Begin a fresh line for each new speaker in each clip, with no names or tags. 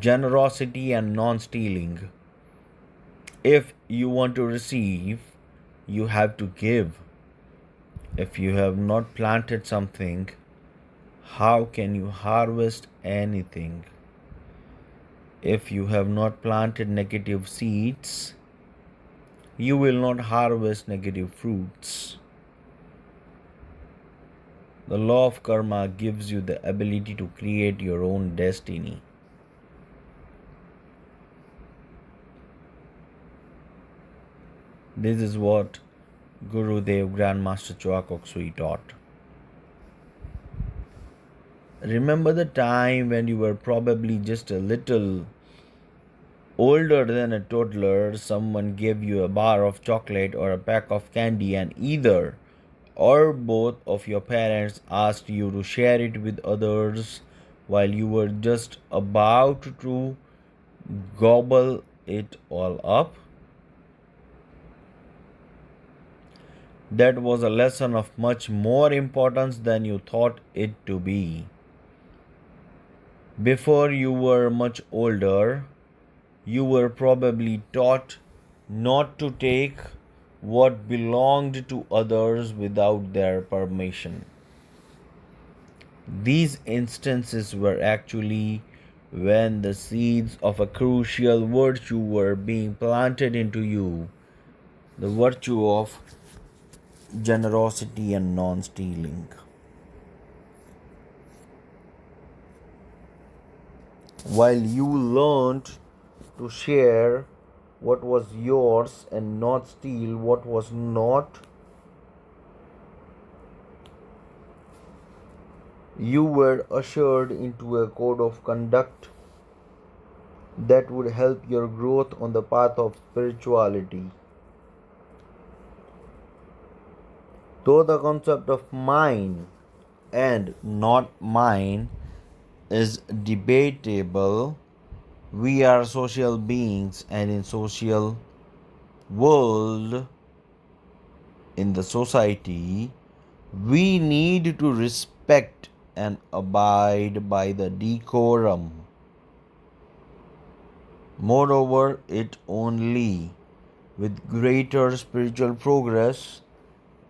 Generosity and non stealing. If you want to receive, you have to give. If you have not planted something, how can you harvest anything? If you have not planted negative seeds, you will not harvest negative fruits. The law of karma gives you the ability to create your own destiny. This is what Gurudev Grandmaster Choa Kok Sui taught. Remember the time when you were probably just a little older than a toddler, someone gave you a bar of chocolate or a pack of candy, and either or both of your parents asked you to share it with others while you were just about to gobble it all up? That was a lesson of much more importance than you thought it to be. Before you were much older, you were probably taught not to take what belonged to others without their permission. These instances were actually when the seeds of a crucial virtue were being planted into you, the virtue of generosity and non stealing. While you learned to share what was yours and not steal what was not, you were ushered into a code of conduct that would help your growth on the path of spirituality. Though the concept of mine and not mine is debatable, we are social beings, and in social world, in the society, we need to respect and abide by the decorum. Moreover, it only with greater spiritual progress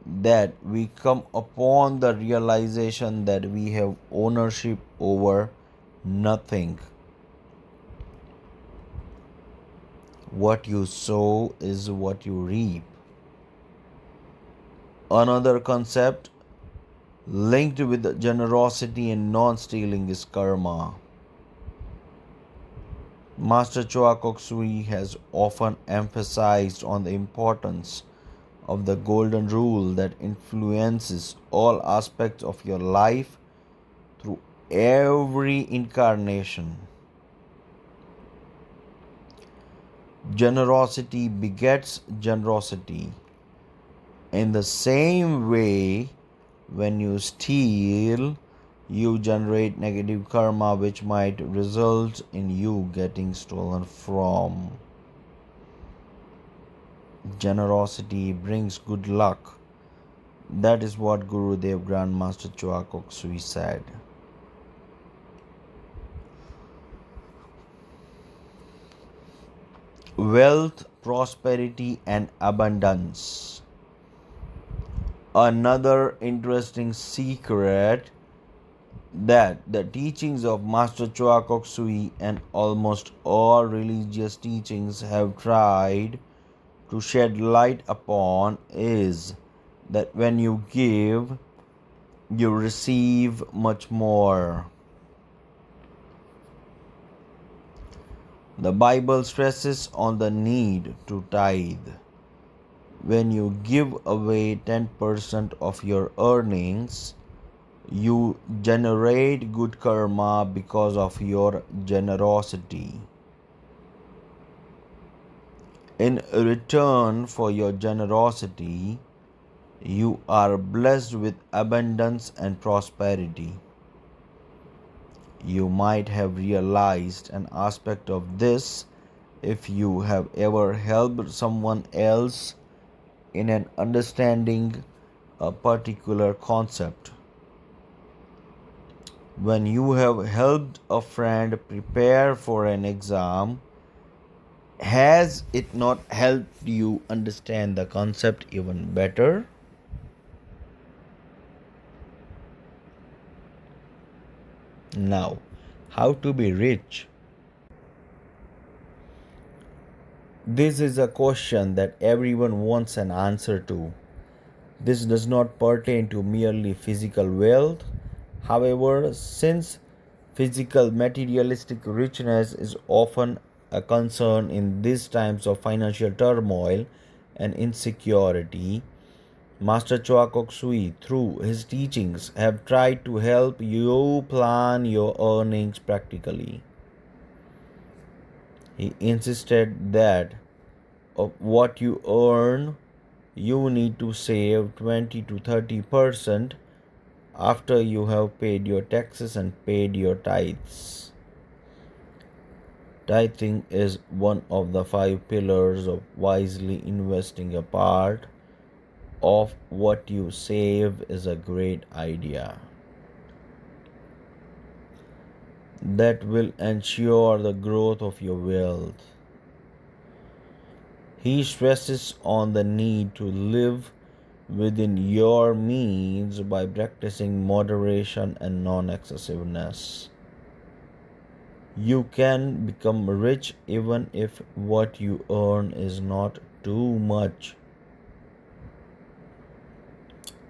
that we come upon the realization that we have ownership over nothing. What you sow is what you reap. Another concept linked with generosity and non stealing is karma. Master Choa Kok Sui has often emphasized on the importance of the golden rule that influences all aspects of your life through every incarnation. Generosity begets generosity. In the same way, when you steal, you generate negative karma which might result in you getting stolen from. Generosity brings good luck. That is what Gurudev Grandmaster Choa Kok Sui said. Wealth, prosperity, and abundance. Another interesting secret that the teachings of Master Choa Kok Sui and almost all religious teachings have tried to shed light upon is that when you give, you receive much more. The Bible stresses on the need to tithe. When you give away 10% of your earnings, you generate good karma because of your generosity. In return for your generosity, you are blessed with abundance and prosperity. You might have realized an aspect of this if you have ever helped someone else in an understanding a particular concept. When you have helped a friend prepare for an exam, has it not helped you understand the concept even better? Now, how to be rich? This is a question that everyone wants an answer to. This does not pertain to merely physical wealth. However, since physical materialistic richness is often a concern in these times of financial turmoil and insecurity, Master Choa Kok Sui, through his teachings, have tried to help you plan your earnings practically. He insisted that of what you earn, you need to save 20 to 30% after you have paid your taxes and paid your tithes. Tithing is one of the 5 pillars of wisely investing. A part of what you save is a great idea that will ensure the growth of your wealth. He stresses on the need to live within your means by practicing moderation and non excessiveness. You can become rich even if what you earn is not too much.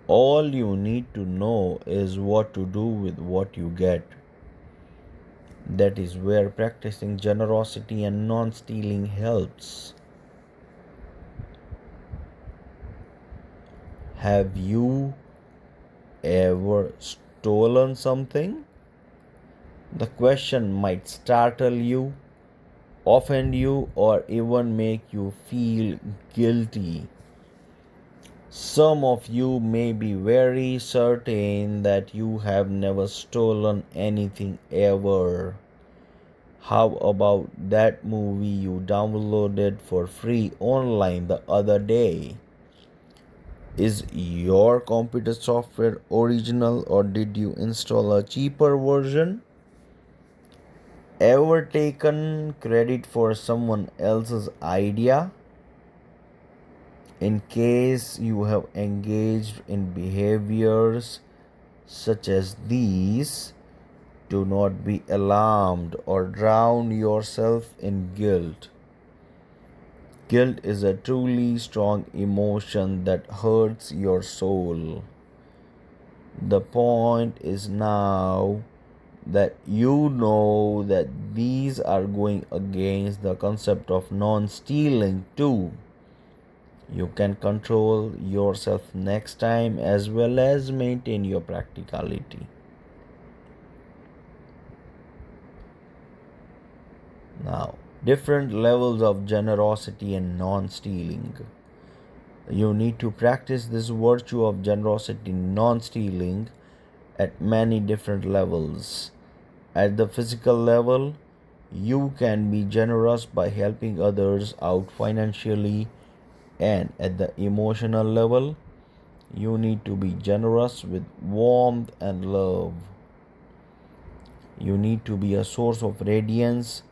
All you need to know is what to do with what you get. That is where practicing generosity and non stealing helps. Have you ever stolen something? The question might startle you, offend you, or even make you feel guilty. Some of you may be very certain that you have never stolen anything ever. How about that movie you downloaded for free online the other day? Is your computer software original or did you install a cheaper version? Ever taken credit for someone else's idea? In case you have engaged in behaviors such as these, do not be alarmed or drown yourself in guilt. Guilt is a truly strong emotion that hurts your soul. The point is now that you know that these are going against the concept of non stealing too. You can control yourself next time as well as maintain your practicality. Now, different levels of generosity and non stealing. You need to practice this virtue of generosity, non stealing, at many different levels. At the physical level, you can be generous by helping others out financially, and at the emotional level, you need to be generous with warmth and love. You need to be a source of radiance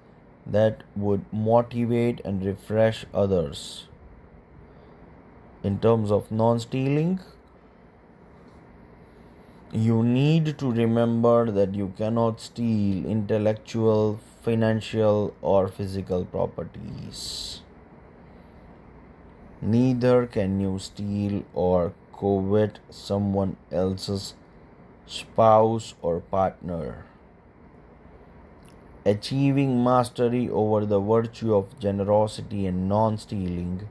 that would motivate and refresh others. In terms of non stealing, you need to remember that you cannot steal intellectual, financial, or physical properties. Neither can you steal or covet someone else's spouse or partner. Achieving mastery over the virtue of generosity and non stealing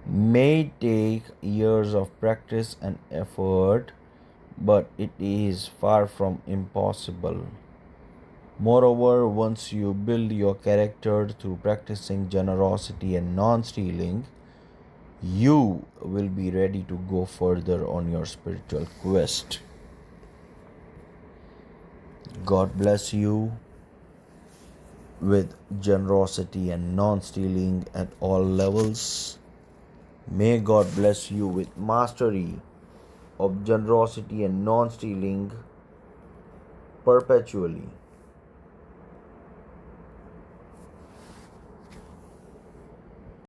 may take years of practice and effort, but it is far from impossible. Moreover, once you build your character through practicing generosity and non stealing, you will be ready to go further on your spiritual quest. God bless you with generosity and non stealing at all levels. May God bless you with mastery of generosity and non stealing perpetually.